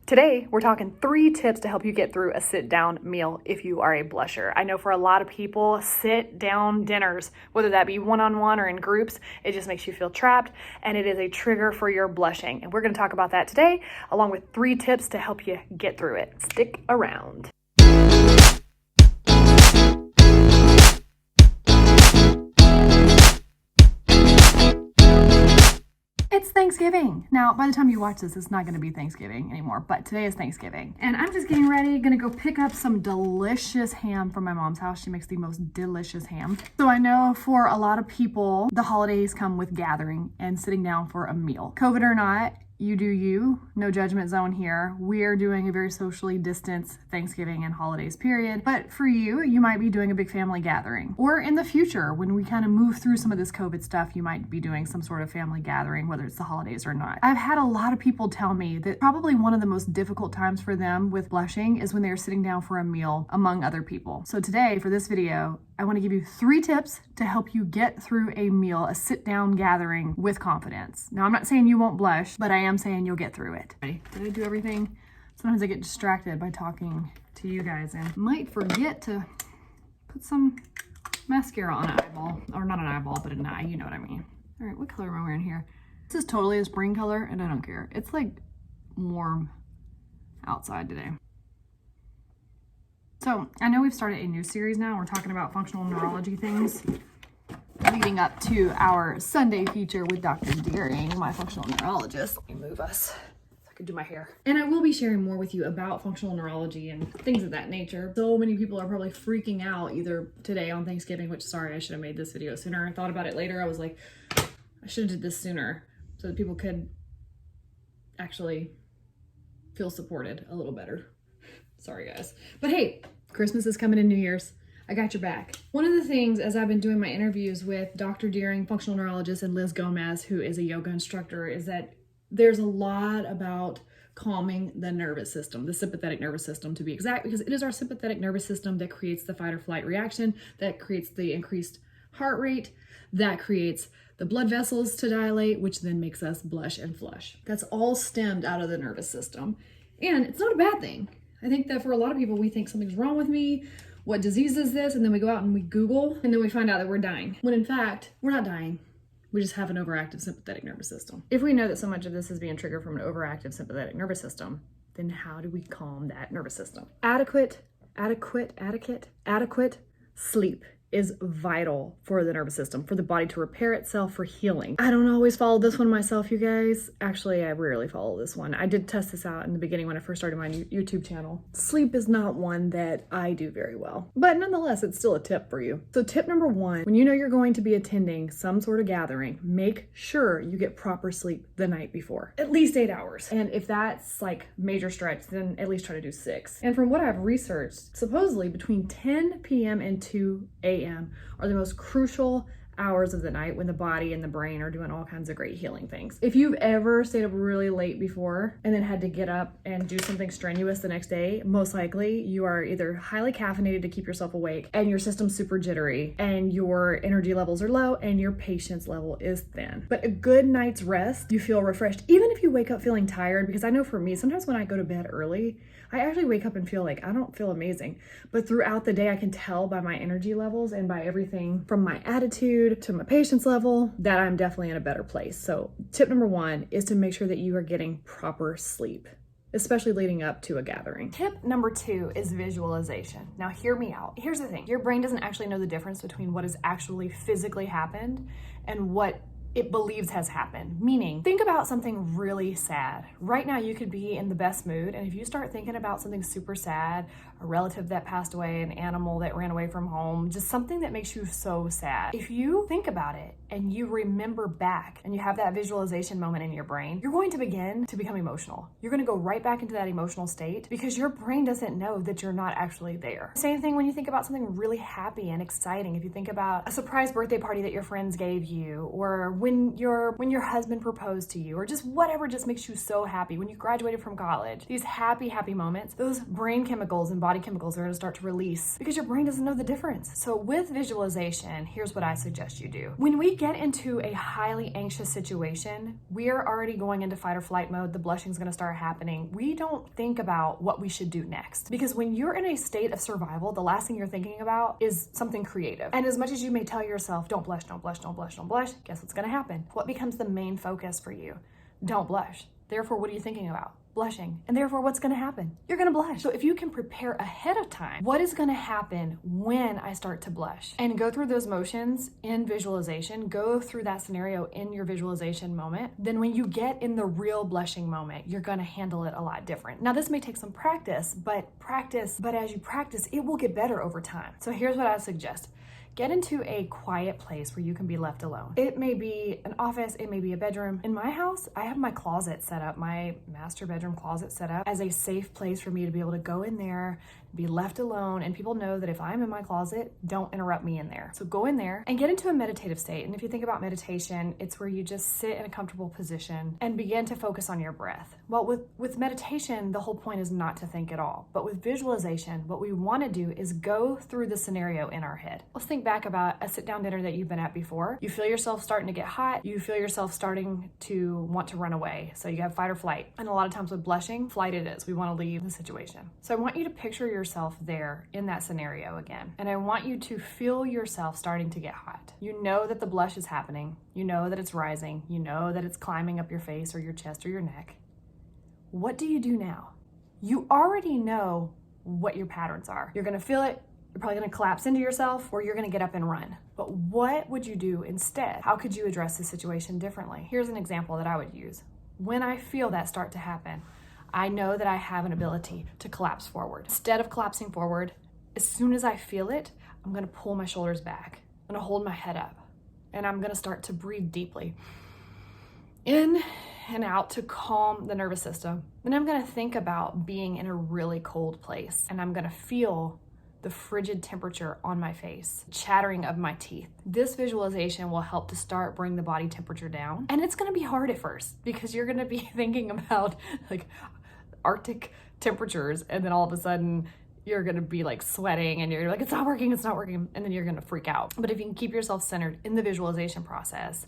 Today, we're talking 3 tips to help you get through a sit-down meal if you are a blusher. I know for a lot of people, sit-down dinners, whether that be one-on-one or in groups, it just makes you feel trapped, and it is a trigger for your blushing. And we're going to talk about that today, along with 3 tips to help you get through it. Stick around. It's Thanksgiving. Now, by the time you watch this, it's not going to be Thanksgiving anymore, but today is Thanksgiving. And I'm just getting ready, going to go pick up some delicious ham from my mom's house. She makes the most delicious ham. So I know for a lot of people, the holidays come with gathering and sitting down for a meal. COVID or not, you do you, no judgment zone here. We're doing a very socially distanced Thanksgiving and holidays period. But for you, you might be doing a big family gathering. Or in the future, when we kind of move through some of this COVID stuff, you might be doing some sort of family gathering, whether it's the holidays or not. I've had a lot of people tell me that probably one of the most difficult times for them with blushing is when they're sitting down for a meal among other people. So today, for this video, I want to give you 3 tips to help you get through a meal, a sit-down gathering with confidence. Now, I'm not saying you won't blush, but I am saying you'll get through it. Did I do everything? Sometimes I get distracted by talking to you guys and might forget to put some mascara on an eyeball. Or not an eyeball, but an eye, you know what I mean. All right, what color am I wearing here? This is totally a spring color, and I don't care. It's like warm outside today. So I know we've started a new series now. We're talking about functional neurology things leading up to our Sunday feature with Dr. Deering, my functional neurologist. Let me move us so I can do my hair. And I will be sharing more with you about functional neurology and things of that nature. So many people are probably freaking out either today on Thanksgiving, which sorry, I should have made this video sooner. I thought about it later. I was like, I should have did this sooner so that people could actually feel supported a little better. Sorry guys. But hey, Christmas is coming in, New Year's. I got your back. One of the things as I've been doing my interviews with Dr. Deering, functional neurologist, and Liz Gomez, who is a yoga instructor, is that there's a lot about calming the nervous system, the sympathetic nervous system to be exact, because it is our sympathetic nervous system that creates the fight or flight reaction, that creates the increased heart rate, that creates the blood vessels to dilate, which then makes us blush and flush. That's all stemmed out of the nervous system. And it's not a bad thing. I think that for a lot of people, we think something's wrong with me. What disease is this? And then we go out and we Google, and then we find out that we're dying. When in fact, we're not dying. We just have an overactive sympathetic nervous system. If we know that so much of this is being triggered from an overactive sympathetic nervous system, then how do we calm that nervous system? Adequate sleep is vital for the nervous system, for the body to repair itself, for healing. I don't always follow this one myself, you guys. Actually, I rarely follow this one. I did test this out in the beginning when I first started my YouTube channel. Sleep is not one that I do very well, but nonetheless, it's still a tip for you. So tip number 1, when you know you're going to be attending some sort of gathering, make sure you get proper sleep the night before, at least 8 hours. And if that's like major stretch, then at least try to do 6. And from what I've researched, supposedly between 10 p.m. and 2 a.m. are the most crucial hours of the night when the body and the brain are doing all kinds of great healing things. If you've ever stayed up really late before and then had to get up and do something strenuous the next day, most likely you are either highly caffeinated to keep yourself awake and your system's super jittery and your energy levels are low and your patience level is thin. But a good night's rest, you feel refreshed, even if you wake up feeling tired, because I know for me, sometimes when I go to bed early, I actually wake up and feel like I don't feel amazing. But throughout the day, I can tell by my energy levels and by everything from my attitude to my patience level that I'm definitely in a better place. So tip number 1 is to make sure that you are getting proper sleep, especially leading up to a gathering. Tip number 2 is visualization. Now hear me out. Here's the thing. Your brain doesn't actually know the difference between what has actually physically happened and what it believes has happened. Meaning, think about something really sad. Right now you could be in the best mood, and if you start thinking about something super sad, a relative that passed away, an animal that ran away from home, just something that makes you so sad. If you think about it and you remember back and you have that visualization moment in your brain, you're going to begin to become emotional. You're gonna go right back into that emotional state because your brain doesn't know that you're not actually there. Same thing when you think about something really happy and exciting. If you think about a surprise birthday party that your friends gave you, or when your husband proposed to you, or just whatever just makes you so happy, when you graduated from college, these happy moments, those brain chemicals and body chemicals are going to start to release because your brain doesn't know the difference. So with visualization, here's what I suggest you do. When we get into a highly anxious situation, we are already going into fight or flight mode. The blushing's gonna start happening. We don't think about what we should do next. Because when you're in a state of survival, the last thing you're thinking about is something creative. And as much as you may tell yourself, don't blush, don't blush, don't blush, don't blush, guess what's gonna happen? What becomes the main focus for you? Don't blush. Therefore, what are you thinking about? Blushing. And therefore, what's gonna happen? You're gonna blush. So if you can prepare ahead of time, what is gonna happen when I start to blush? And go through those motions in visualization, go through that scenario in your visualization moment, then when you get in the real blushing moment, you're gonna handle it a lot different. Now, this may take some practice, but as you practice, it will get better over time. So here's what I suggest. Get into a quiet place where you can be left alone. It may be an office, it may be a bedroom. In my house, I have my closet set up, my master bedroom closet set up as a safe place for me to be able to go in there, be left alone, and people know that if I'm in my closet, don't interrupt me in there. So go in there and get into a meditative state. And if you think about meditation, it's where you just sit in a comfortable position and begin to focus on your breath. Well, with meditation, the whole point is not to think at all. But with visualization, what we want to do is go through the scenario in our head. Let's think back about a sit-down dinner that you've been at before. You feel yourself starting to get hot. You feel yourself starting to want to run away. So you have fight or flight. And a lot of times with blushing, flight it is. We want to leave the situation. So I want you to picture yourself there in that scenario again. And I want you to feel yourself starting to get hot. You know that the blush is happening. You know that it's rising. You know that it's climbing up your face or your chest or your neck. What do you do now? You already know what your patterns are. You're gonna feel it. You're probably gonna collapse into yourself, or you're gonna get up and run. But what would you do instead? How could you address the situation differently? Here's an example that I would use. When I feel that start to happen, I know that I have an ability to collapse forward. Instead of collapsing forward, as soon as I feel it, I'm gonna pull my shoulders back. I'm gonna hold my head up, and I'm gonna start to breathe deeply. In and out to calm the nervous system. Then I'm gonna think about being in a really cold place, and I'm gonna feel the frigid temperature on my face, chattering of my teeth. This visualization will help to start bring the body temperature down. And it's gonna be hard at first because you're gonna be thinking about like Arctic temperatures, and then all of a sudden you're gonna be like sweating and you're like, it's not working, and then you're gonna freak out. But if you can keep yourself centered in the visualization process,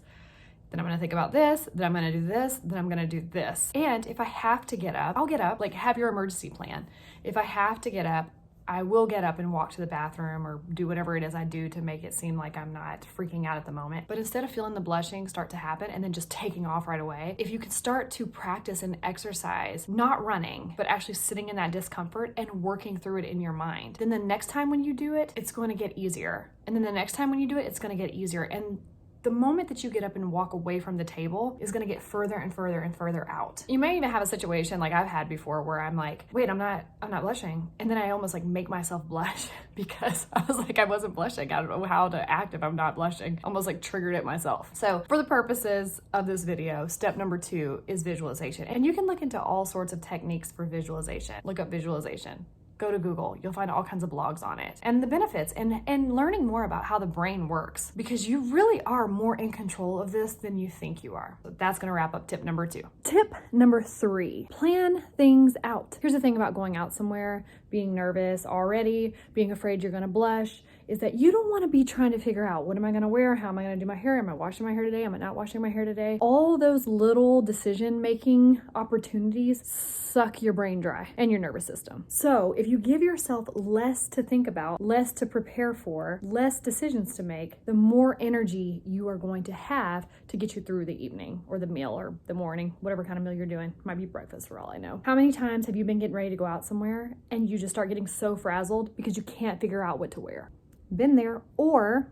then I'm gonna think about this, then I'm gonna do this, then I'm gonna do this. And if I have to get up, I'll get up. Like, have your emergency plan. If I have to get up, I will get up and walk to the bathroom or do whatever it is I do to make it seem like I'm not freaking out at the moment. But instead of feeling the blushing start to happen and then just taking off right away, if you could start to practice and exercise, not running, but actually sitting in that discomfort and working through it in your mind, then the next time when you do it, it's going to get easier. And then the next time when you do it, it's going to get easier. And the moment that you get up and walk away from the table is gonna get further and further and further out. You may even have a situation like I've had before where I'm like, wait, I'm not blushing. And then I almost like make myself blush because I was like, I wasn't blushing. I don't know how to act if I'm not blushing. Almost like triggered it myself. So for the purposes of this video, step number 2 is visualization. And you can look into all sorts of techniques for visualization. Look up visualization. Go to Google, you'll find all kinds of blogs on it. And the benefits and learning more about how the brain works, because you really are more in control of this than you think you are. So that's gonna wrap up tip number 2. Tip number 3, plan things out. Here's the thing about going out somewhere, being nervous already, being afraid you're gonna blush, is that you don't wanna be trying to figure out, what am I gonna wear? How am I gonna do my hair? Am I washing my hair today? Am I not washing my hair today? All those little decision-making opportunities suck your brain dry and your nervous system. So if you give yourself less to think about, less to prepare for, less decisions to make, the more energy you are going to have to get you through the evening or the meal or the morning, whatever kind of meal you're doing. Might be breakfast for all I know. How many times have you been getting ready to go out somewhere and you just start getting so frazzled because you can't figure out what to wear? Been there. Or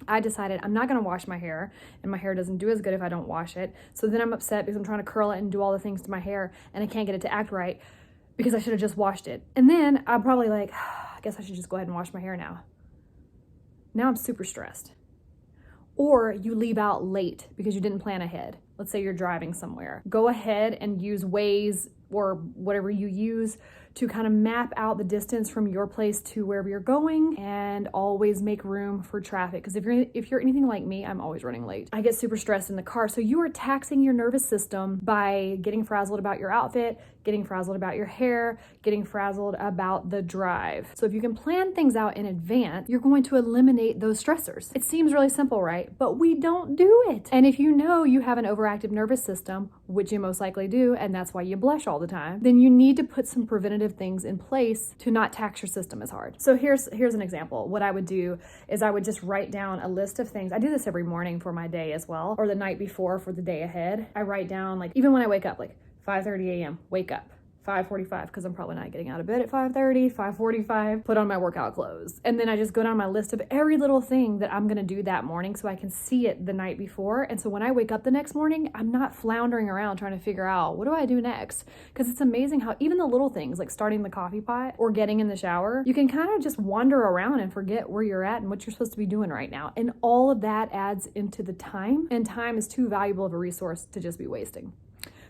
I decided I'm not gonna wash my hair, and my hair doesn't do as good if I don't wash it. So then I'm upset because I'm trying to curl it and do all the things to my hair and I can't get it to act right because I should have just washed it. And then I'm probably like, I guess I should just go ahead and wash my hair now. Now I'm super stressed. Or you leave out late because you didn't plan ahead. Let's say you're driving somewhere. Go ahead and use Waze or whatever you use to kind of map out the distance from your place to wherever you're going, and always make room for traffic. Because if you're anything like me, I'm always running late. I get super stressed in the car. So you are taxing your nervous system by getting frazzled about your outfit, getting frazzled about your hair, getting frazzled about the drive. So if you can plan things out in advance, you're going to eliminate those stressors. It seems really simple, right? But we don't do it. And if you know you have an overactive nervous system, which you most likely do, and that's why you blush all the time, then you need to put some preventative things in place to not tax your system as hard. So here's an example. What I would do is I would just write down a list of things. I do this every morning for my day as well, or the night before for the day ahead. I write down, like, even when I wake up, like 5:30 a.m., wake up. 5:45, because I'm probably not getting out of bed at 5:30, 5:45, put on my workout clothes. And then I just go down my list of every little thing that I'm gonna do that morning so I can see it the night before. And so when I wake up the next morning, I'm not floundering around trying to figure out, what do I do next? Because it's amazing how even the little things, like starting the coffee pot or getting in the shower, you can kind of just wander around and forget where you're at and what you're supposed to be doing right now. And all of that adds into the time, and time is too valuable of a resource to just be wasting.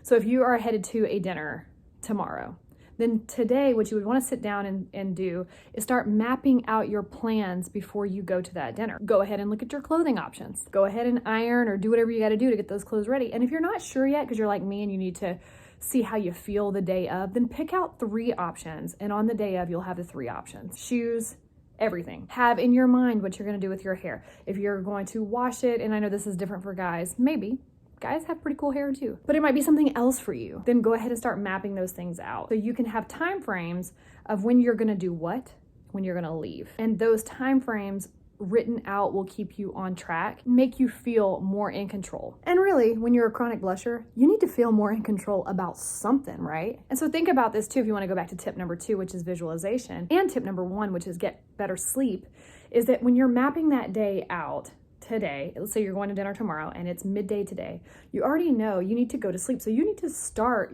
So if you are headed to a dinner tomorrow, then today what you would want to sit down and do is start mapping out your plans before you go to that dinner. Go ahead and look at your clothing options. Go ahead and iron or do whatever you got to do to get those clothes ready. And if you're not sure yet, because you're like me and you need to see how you feel the day of, then pick out 3 options. And on the day of, you'll have the 3 options. Shoes, everything. Have in your mind what you're going to do with your hair. If you're going to wash it, and I know this is different for guys, maybe. Guys have pretty cool hair too, but it might be something else for you. Then go ahead and start mapping those things out so you can have time frames of when you're gonna do what, when you're gonna leave. And those time frames written out will keep you on track, make you feel more in control. And really, when you're a chronic blusher, you need to feel more in control about something, right? And so think about this too, if you wanna go back to tip number 2, which is visualization, and tip number 1, which is get better sleep, is that when you're mapping that day out, today, let's say you're going to dinner tomorrow and it's midday today, you already know you need to go to sleep. So you need to start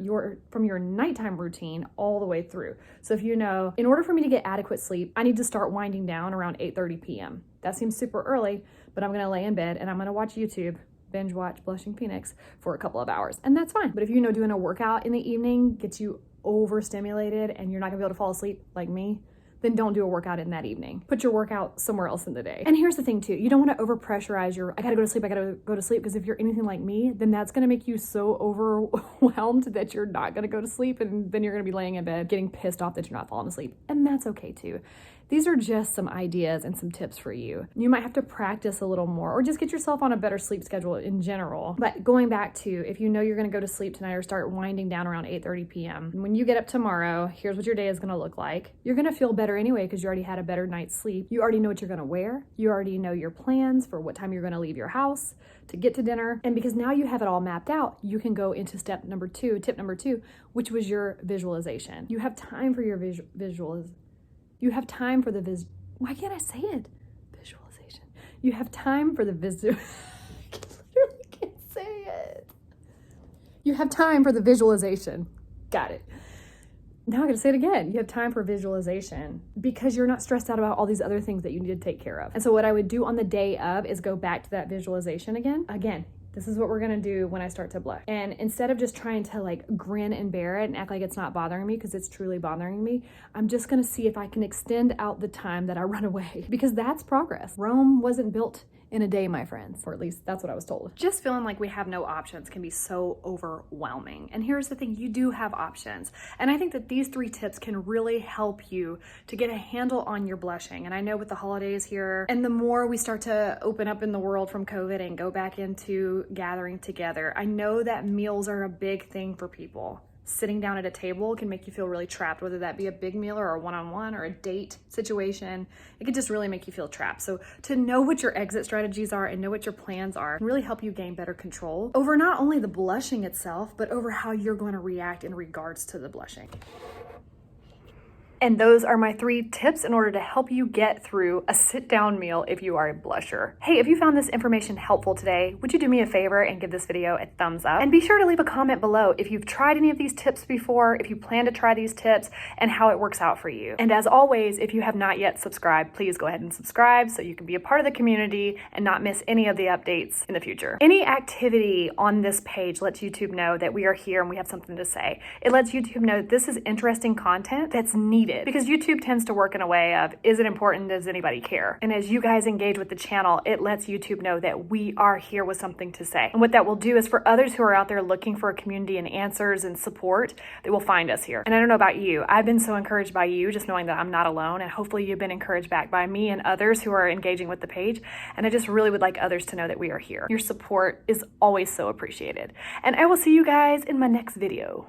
from your nighttime routine all the way through. So if you know, in order for me to get adequate sleep, I need to start winding down around 8:30 p.m. That seems super early, but I'm gonna lay in bed and I'm gonna watch YouTube, binge watch Blushing Phoenix for a couple of hours, and that's fine. But if you know doing a workout in the evening gets you overstimulated and you're not gonna be able to fall asleep like me, then don't do a workout in that evening. Put your workout somewhere else in the day. And here's the thing too, you don't want to overpressurize I gotta go to sleep, because if you're anything like me, then that's gonna make you so overwhelmed that you're not gonna go to sleep, and then you're gonna be laying in bed getting pissed off that you're not falling asleep. And that's okay too. These are just some ideas and some tips for you. You might have to practice a little more or just get yourself on a better sleep schedule in general. But going back to, if you know you're gonna go to sleep tonight or start winding down around 8:30 p.m. When you get up tomorrow, here's what your day is gonna look like. You're gonna feel better anyway because you already had a better night's sleep. You already know what you're gonna wear. You already know your plans for what time you're gonna leave your house to get to dinner. And because now you have it all mapped out, you can go into tip number 2, which was your visualization. You have time for your You have time for the why can't I say it? Visualization. You have time for the I literally can't say it. You have time for the visualization. Got it. Now I gotta say it again. You have time for visualization because you're not stressed out about all these other things that you need to take care of. And so what I would do on the day of is go back to that visualization again. This is what we're gonna do when I start to blush. And instead of just trying to like grin and bear it and act like it's not bothering me, because it's truly bothering me, I'm just gonna see if I can extend out the time that I run away, because that's progress. Rome wasn't built in a day, my friends, or at least that's what I was told. Just feeling like we have no options can be so overwhelming. And here's the thing, you do have options. And I think that these 3 tips can really help you to get a handle on your blushing. And I know with the holidays here, and the more we start to open up in the world from COVID and go back into gathering together, I know that meals are a big thing for people. Sitting down at a table can make you feel really trapped, whether that be a big meal or a one-on-one or a date situation. It can just really make you feel trapped. So to know what your exit strategies are and know what your plans are can really help you gain better control over not only the blushing itself, but over how you're going to react in regards to the blushing. And those are my 3 tips in order to help you get through a sit-down meal if you are a blusher. Hey, if you found this information helpful today, would you do me a favor and give this video a thumbs up? And be sure to leave a comment below if you've tried any of these tips before, if you plan to try these tips, and how it works out for you. And as always, if you have not yet subscribed, please go ahead and subscribe so you can be a part of the community and not miss any of the updates in the future. Any activity on this page lets YouTube know that we are here and we have something to say. It lets YouTube know that this is interesting content that's needed, because YouTube tends to work in a way of, is it important? Does anybody care? And as you guys engage with the channel, it lets YouTube know that we are here with something to say. And what that will do is for others who are out there looking for a community and answers and support, they will find us here. And I don't know about you, I've been so encouraged by you just knowing that I'm not alone, and hopefully you've been encouraged back by me and others who are engaging with the page. And I just really would like others to know that we are here. Your support is always so appreciated. And I will see you guys in my next video.